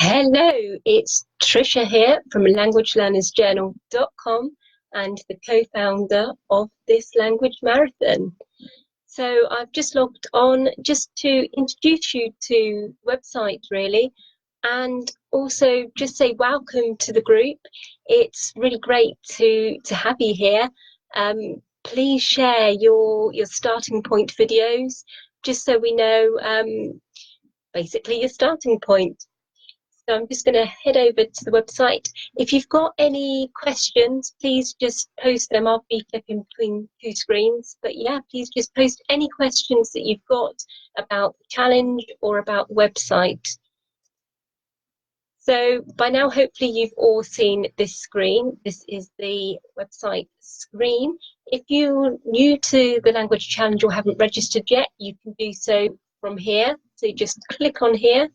Hello, it's Trisha here from languagelearnersjournal.com and the co-founder of this language marathon. So I've just logged on just to introduce you to the website really, and also just say welcome to the group. It's really great to have you here. Please share your starting point videos just so we know basically your starting point. So I'm just going to head over to the website. If you've got any questions, please just post them. I'll be flipping between two screens. But yeah, please just post any questions that you've got about the challenge or about the website. So by now, hopefully you've all seen this screen. This is the website screen. If you're new to the language challenge or haven't registered yet, you can do so from here. So you just click on here.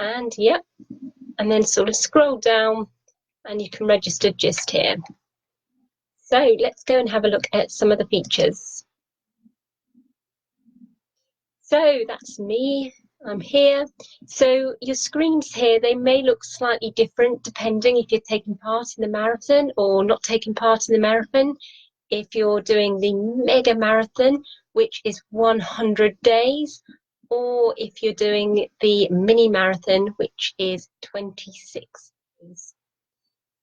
And yep, and then sort of scroll down and you can register just here. So let's go and have a look at some of the features. So that's me, I'm here. So your screens here, they may look slightly different depending if you're taking part in the marathon or not taking part in the marathon. If you're doing the mega marathon, which is 100 days, or if you're doing the mini marathon, which is 26 days.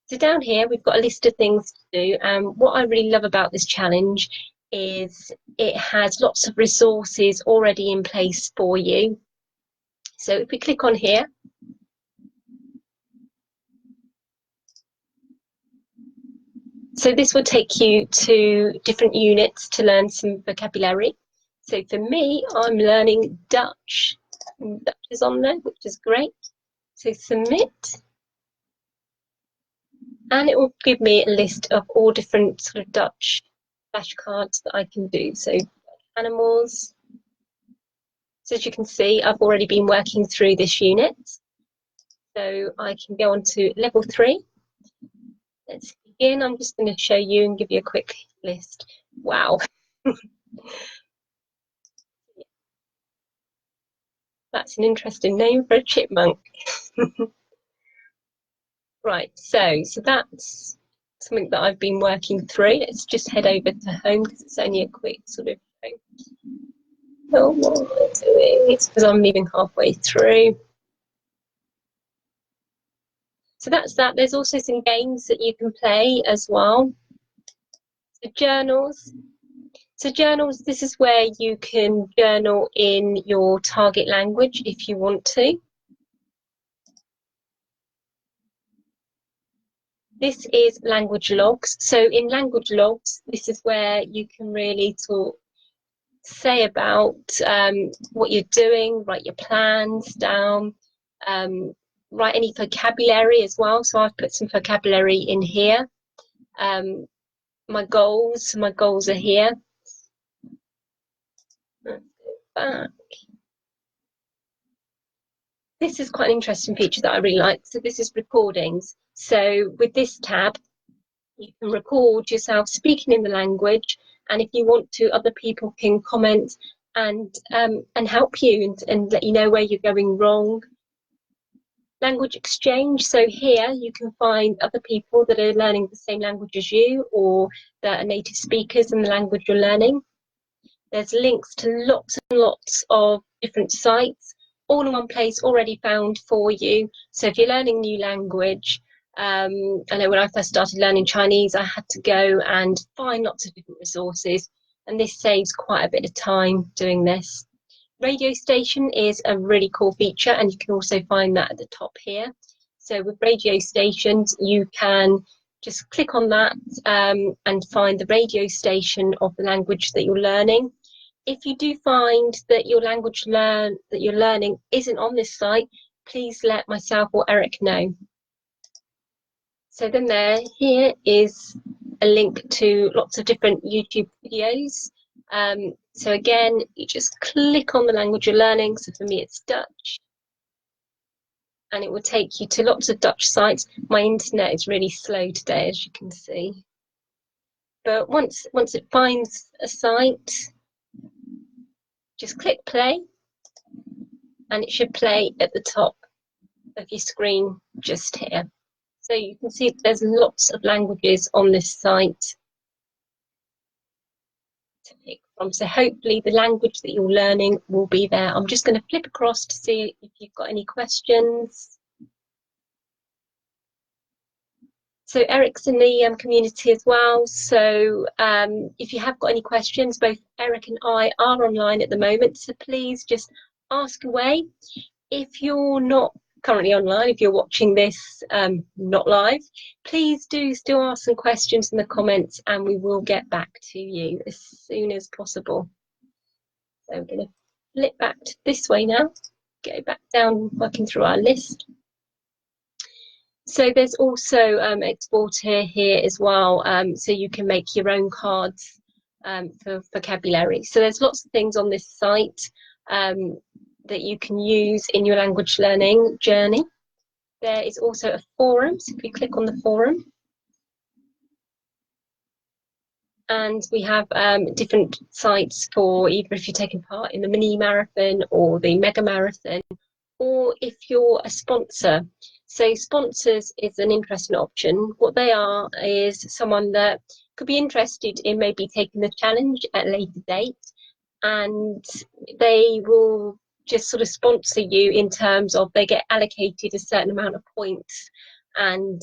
So down here, we've got a list of things to do. What I really love about this challenge is it has lots of resources already in place for you. So if we click on here, so this will take you to different units to learn some vocabulary. So for me, I'm learning Dutch. And Dutch is on there, which is great. So submit. And it will give me a list of all different sort of Dutch flashcards that I can do. So animals. So as you can see, I've already been working through this unit. So I can go on to level 3. Let's begin. I'm just going to show you and give you a quick list. Wow. That's an interesting name for a chipmunk. Right, so that's something that I've been working through. Let's just head over to home because it's only a quick sort of oh, what am I doing? It's because I'm moving halfway through. So that's that. There's also some games that you can play as well. So journals. So journals, this is where you can journal in your target language if you want to. This is language logs. So in language logs, this is where you can really say about what you're doing, write your plans down, write any vocabulary as well. So I've put some vocabulary in here. My goals are here. Let's go back. This is quite an interesting feature that I really like. So this is recordings. So with this tab, you can record yourself speaking in the language, and if you want to, other people can comment and help you and let you know where you're going wrong. Language exchange. So here you can find other people that are learning the same language as you or that are native speakers in the language you're learning. There's links to lots and lots of different sites, all in one place already found for you. So if you're learning a new language, I know when I first started learning Chinese, I had to go and find lots of different resources, and this saves quite a bit of time doing this. Radio station is a really cool feature, and you can also find that at the top here. So with radio stations, you can just click on that and find the radio station of the language that you're learning. If you do find that your language that you're learning isn't on this site, please let myself or Eric know. So then here is a link to lots of different YouTube videos. So again, you just click on the language you're learning. So for me, it's Dutch. And it will take you to lots of Dutch sites. My internet is really slow today, as you can see. But once it finds a site, just click play, and it should play at the top of your screen just here. So you can see there's lots of languages on this site to pick from. So hopefully the language that you're learning will be there. I'm just going to flip across to see if you've got any questions. So Eric's in the community as well. So if you have got any questions, both Eric and I are online at the moment. So please just ask away. If you're not currently online, if you're watching this not live, please do still ask some questions in the comments and we will get back to you as soon as possible. So I'm going to flip back to this way now, go back down working through our list. So there's also exporter here as well, so you can make your own cards for vocabulary. So there's lots of things on this site that you can use in your language learning journey. There is also a forum, so if you click on the forum, and we have different sites for either if you're taking part in the mini marathon or the mega marathon, or if you're a sponsor. So sponsors is an interesting option. What they are is someone that could be interested in maybe taking the challenge at a later date, and they will just sort of sponsor you in terms of they get allocated a certain amount of points, and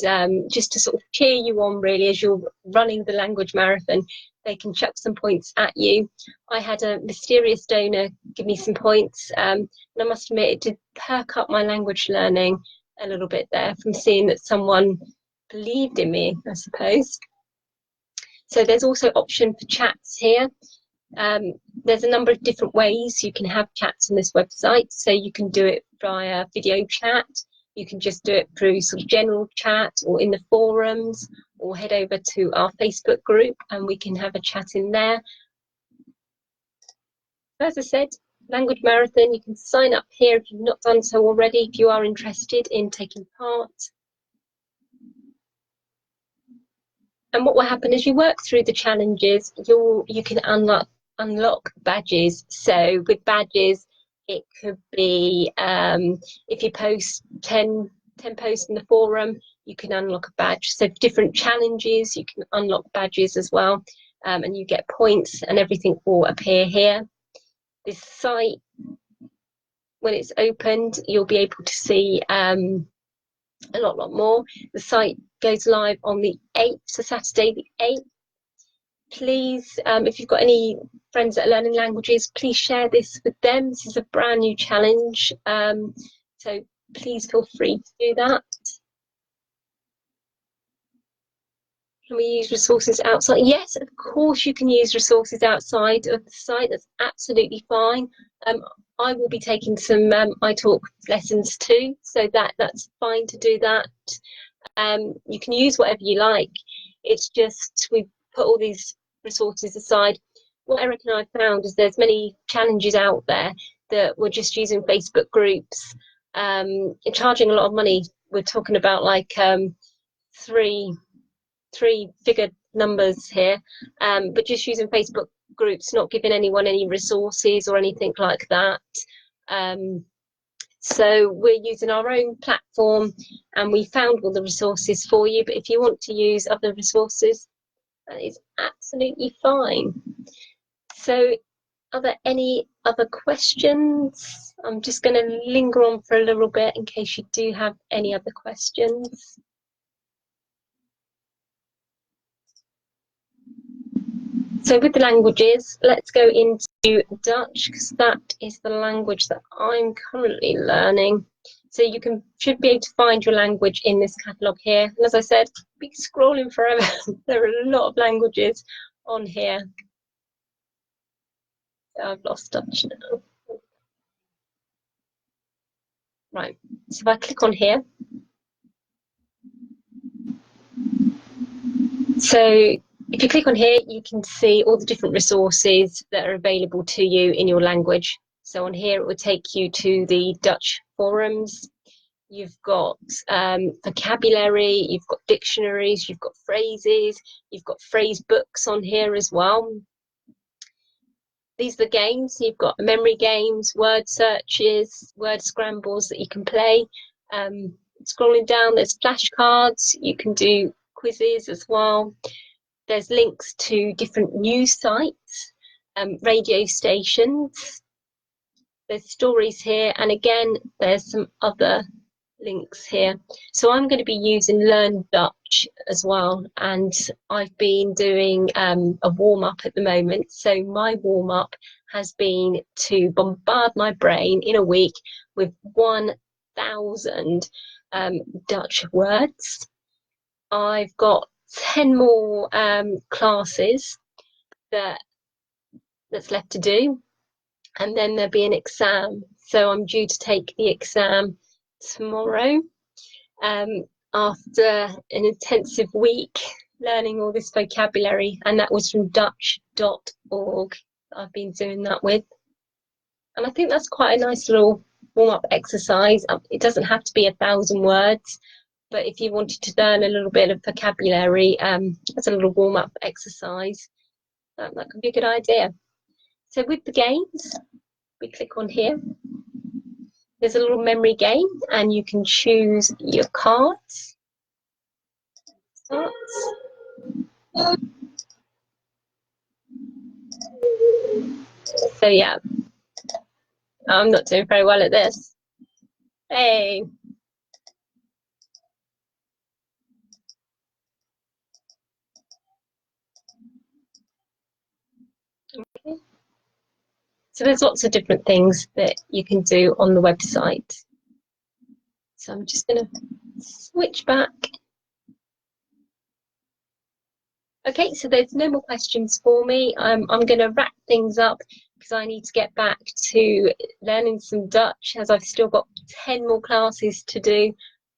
just to sort of cheer you on really as you're running the language marathon, they can chuck some points at you. I had a mysterious donor give me some points, and I must admit it did perk up my language learning a little bit there from seeing that someone believed in me, I suppose. So there's also option for chats here. There's a number of different ways you can have chats on this website. So you can do it via video chat, you can just do it through sort of general chat or in the forums, or head over to our Facebook group and we can have a chat in there. As I said, Language Marathon, you can sign up here if you've not done so already, if you are interested in taking part. And what will happen as you work through the challenges, you can unlock badges. So with badges, it could be if you post 10 posts in the forum, you can unlock a badge. So different challenges, you can unlock badges as well, and you get points and everything will appear here. This site, when it's opened, you'll be able to see a lot more. The site goes live on the 8th, so Saturday the 8th. Please, if you've got any friends that are learning languages, please share this with them. This is a brand new challenge, so please feel free to do that. Can we use resources outside? Yes, of course you can use resources outside of the site. That's absolutely fine. I will be taking some iTalk lessons too, so that's fine to do that. You can use whatever you like. It's just we put all these resources aside. What Eric and I found is there's many challenges out there that we're just using Facebook groups, charging a lot of money. We're talking about like three-figure numbers here, but just using Facebook groups, not giving anyone any resources or anything like that. So we're using our own platform and we found all the resources for you, but if you want to use other resources, that is absolutely fine. So are there any other questions? I'm just going to linger on for a little bit in case you do have any other questions. So with the languages, let's go into Dutch, because that is the language that I'm currently learning. So you should be able to find your language in this catalogue here. And as I said, be scrolling forever. There are a lot of languages on here. So I've lost Dutch now. Right, so if I click on here. So if you click on here, you can see all the different resources that are available to you in your language. So on here, it will take you to the Dutch forums. You've got vocabulary, you've got dictionaries, you've got phrases, you've got phrase books on here as well. These are the games. You've got memory games, word searches, word scrambles that you can play. Scrolling down, there's flashcards. You can do quizzes as well. There's links to different news sites, radio stations. There's stories here, and again, there's some other links here. So I'm going to be using Learn Dutch as well, and I've been doing a warm-up at the moment. So my warm-up has been to bombard my brain in a week with 1,000 Dutch words. I've got 10 more classes that's left to do, and then there'll be an exam. So I'm due to take the exam tomorrow, after an intensive week learning all this vocabulary, and that was from Dutch.org. I've been doing that with, and I think that's quite a nice little warm-up exercise. It doesn't have to be 1,000 words, but if you wanted to learn a little bit of vocabulary as a little warm-up exercise, that could be a good idea. So with the games, we click on here. There's a little memory game, and you can choose your cards. Starts. So yeah, I'm not doing very well at this. Hey. Okay. So there's lots of different things that you can do on the website. So I'm just going to switch back. Okay, so there's no more questions for me. I'm going to wrap things up because I need to get back to learning some Dutch, as I've still got 10 more classes to do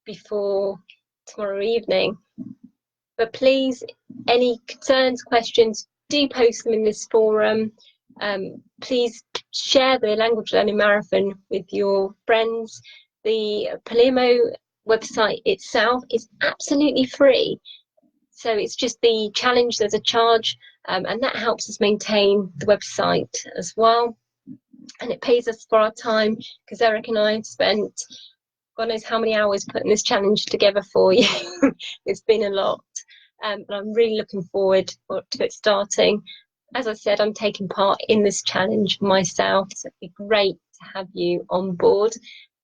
before tomorrow evening. But please, any concerns, questions, do post them in this forum. Please share the Language Learning Marathon with your friends. The Parleremo website itself is absolutely free. So it's just the challenge, there's a charge, and that helps us maintain the website as well. And it pays us for our time, because Eric and I have spent God knows how many hours putting this challenge together for you. It's been a lot. But I'm really looking forward to it starting. As I said, I'm taking part in this challenge myself, so it'd be great to have you on board.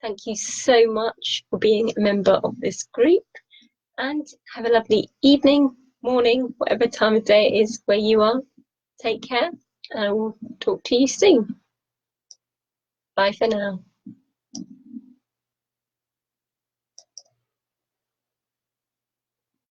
Thank you so much for being a member of this group, and have a lovely evening, morning, whatever time of day it is where you are. Take care, and I will talk to you soon. Bye for now.